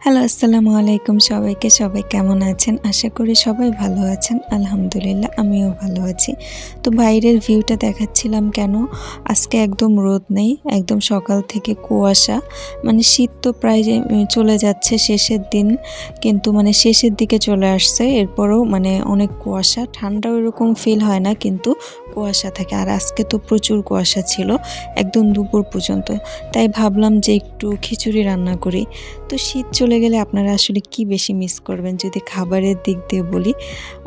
Hello, আসসালামু আলাইকুম সবাইকে। সবাই কেমন আছেন? আশা করি সবাই ভালো আছেন। আলহামদুলিল্লাহ আমিও ভালো আছি। তো বাইরের ভিউটা দেখাচ্ছিলাম কেন? আজকে একদম রোদ নেই। একদম সকাল থেকে কুয়াশা। মানে শীত তো প্রায় যে চলে যাচ্ছে শেষের দিন। কিন্তু মানে শেষের দিকে চলে আসছে। এরপরও মানে অনেক কুয়াশা। ঠান্ডা ওইরকম ফিল হয় না কিন্তু কুয়াশা থাকে। আর আজকে তো প্রচুর কুয়াশা ছিল একদম দুপুর পর্যন্ত। তাই ভাবলাম যে একটু খিচুড়ি রান্না করি। তো শীত চলে গেলে আপনারা আসলে কি বেশি মিস করবেন যদি খাবারের দিক দিয়ে বলি?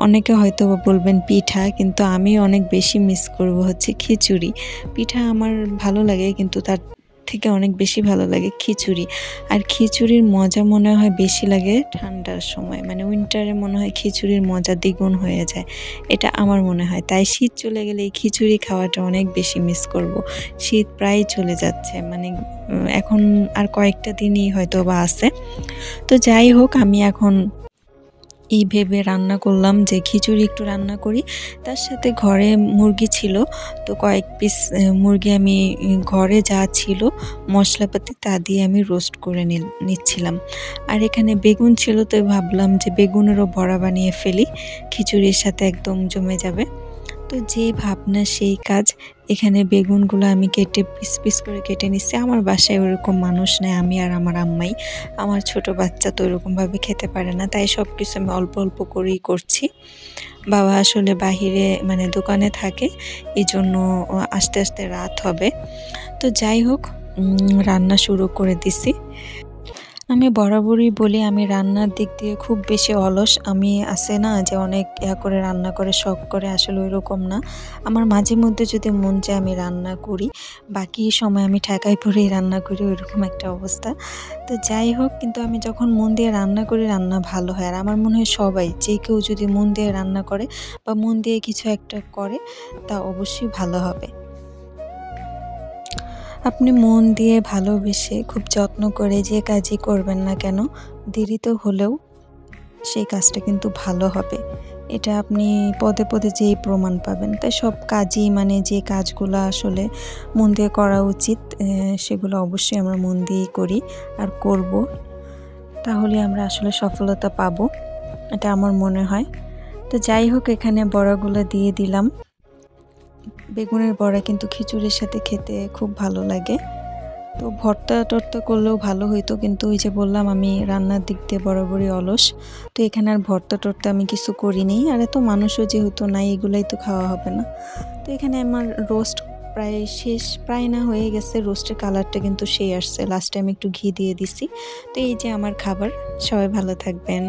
অনেকে হয়তো বলবেন পিঠা, কিন্তু আমি অনেক বেশি মিস করব হচ্ছে খিচুড়ি। পিঠা আমার ভালো লাগে কিন্তু তার থেকে অনেক বেশি ভালো লাগে খিচুড়ি। আর খিচুড়ির মজা মনে হয় বেশি লাগে ঠান্ডার সময়, মানে উইন্টারে মনে হয় খিচুড়ির মজা দ্বিগুণ হয়ে যায়। এটা আমার মনে হয়। তাই শীত চলে গেলে এই খিচুড়ি খাওয়াটা অনেক বেশি মিস করব। শীত প্রায় চলে যাচ্ছে, মানে এখন আর কয়েকটা দিনই হয়তোবা আছে। তো যাই হোক, আমি এখন এই ভেবে রান্না করলাম যে খিচুড়ি একটু রান্না করি। তার সাথে ঘরে মুরগি ছিল, তো কয়েক পিস মুরগি আমি ঘরে যা ছিল মশলাপাতি তা দিয়ে আমি রোস্ট করে নিচ্ছিলাম। আর এখানে বেগুন ছিল, তো ভাবলাম যে বেগুনেরও বড়া বানিয়ে ফেলি, খিচুড়ির সাথে একদম জমে যাবে। তো যে ভাবনা সেই কাজ। এখানে বেগুনগুলো আমি কেটে পিস পিস করে কেটে নিচ্ছি। আমার বাসায় ওরকম মানুষ নেই, আমি আর আমার আম্মাই। আমার ছোট বাচ্চা তো ওরকমভাবে খেতে পারে না, তাই সব কিছু আমি অল্প অল্প করেই করছি। বাবা আসলে বাহিরে মানে দোকানে থাকে, এই জন্য আস্তে আস্তে রাত হবে। তো যাই হোক, রান্না শুরু করে দিছি। আমি বরাবরই বলি আমি রান্নার দিক দিয়ে খুব বেশি অলস। আমি আছে না যে অনেক করে রান্না করে শখ করে, আসলে ওইরকম না। আমার মাঝে মধ্যে যদি মন চায় আমি রান্না করি, বাকি সময় আমি ঠেকাই পড়েই রান্না করি, ওইরকম একটা অবস্থা। তো যাই হোক, কিন্তু আমি যখন মন দিয়ে রান্না করি রান্না ভালো হয়। আর আমার মনে হয় সবাই যে কেউ যদি মন দিয়ে রান্না করে বা মন দিয়ে কিছু একটা করে, তা অবশ্যই ভালো হবে। আপনি মন দিয়ে ভালোবেসে খুব যত্ন করে যে কাজই করবেন না কেন, দেরিতে হলেও সেই কাজটা কিন্তু ভালো হবে। এটা আপনি পদে পদে যেই প্রমাণ পাবেন। তাই সব কাজই মানে যে কাজগুলো আসলে মন দিয়ে করা উচিত, সেগুলো অবশ্যই আমরা মন দিয়েই করি আর করব। তাহলে আমরা আসলে সফলতা পাবো, এটা আমার মনে হয়। তো যাই হোক, এখানে বড়াগুলো দিয়ে দিলাম। বেগুনের বড়া কিন্তু খিচুড়ির সাথে খেতে খুব ভালো লাগে। তো ভর্তা-টর্তা করলেও ভালো হইতো, কিন্তু ওই যে বললাম আমি রান্নার দিক দিয়ে বরাবরই অলস। তো এখানে আর ভর্তা-টর্তা আমি কিছু করিনি। আর এত মানুষও যেহেতু নাই, এগুলাই তো খাওয়া হবে না। তো এখানে আমার রোস্ট প্রায় শেষ, প্রায় না হয়ে গেছে। রোস্টের কালারটা কিন্তু সেই আসছে। লাস্টে আমি একটু ঘি দিয়ে দিছি। তো এই যে আমার খাবার। সবাই ভালো থাকবেন।